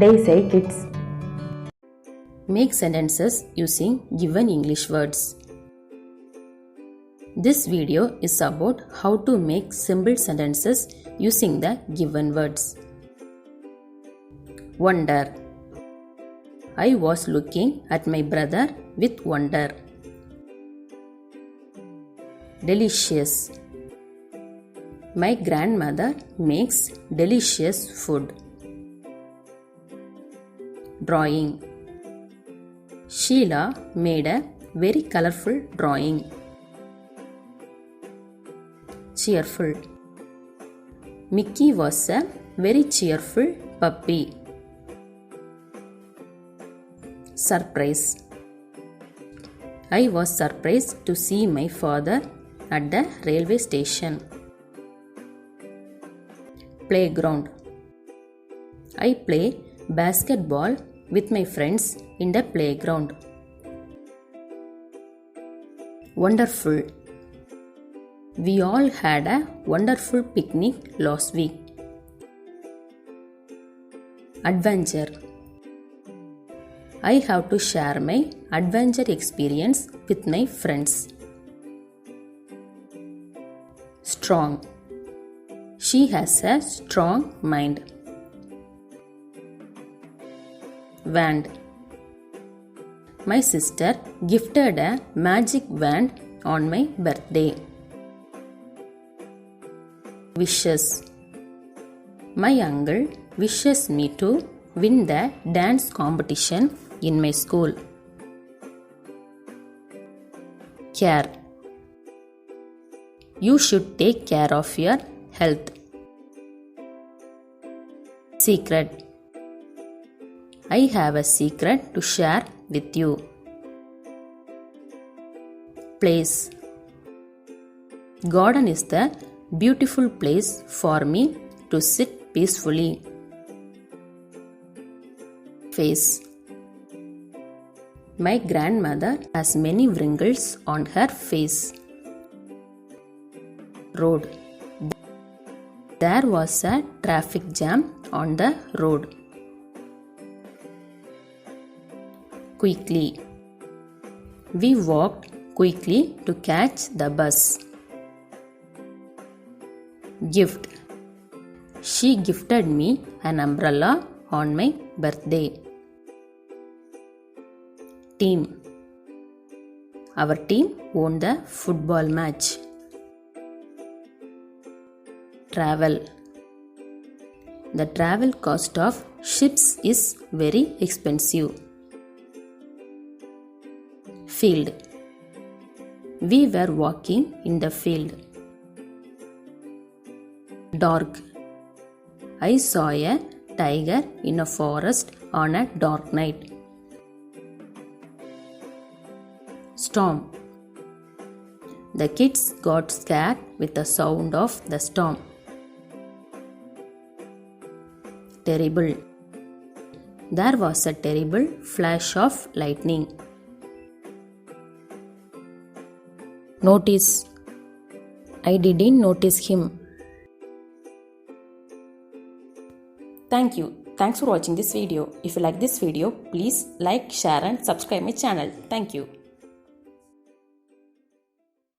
Day say kids. Make sentences using given English words. This video is about how to make simple sentences using the given words. Wonder. I was looking at my brother with wonder. Delicious. My grandmother makes delicious food. Drawing. Sheila made a very colorful drawing. Cheerful. Mickey was a very cheerful puppy. Surprise. I was surprised to see my father at the railway station. Playground. I play basketball with my friends in the playground. Wonderful. We all had a wonderful picnic last week. Adventure. I have to share my adventure experience with my friends. Strong. She has a strong mind. Wand. My sister gifted a magic wand on my birthday. Wishes. My uncle wishes me to win the dance competition in my school. Care. You should take care of your health. Secret. I have a secret to share with you. Place. Garden is the beautiful place for me to sit peacefully. Face. My grandmother has many wrinkles on her face. Road. There was a traffic jam on the road. Quickly. We walked quickly to catch the bus. Gift. She gifted me an umbrella on my birthday. Team. Our team won the football match. Travel. The travel cost of ships is very expensive. Field. We were walking in the field. Dark. I saw a tiger in a forest on a dark night. Storm. The kids got scared with the sound of the storm. Terrible. There was a terrible flash of lightning. Notice. I didn't notice him. Thank you. Thanks for watching this video. If you like this video, please like, share and subscribe my channel. Thank you.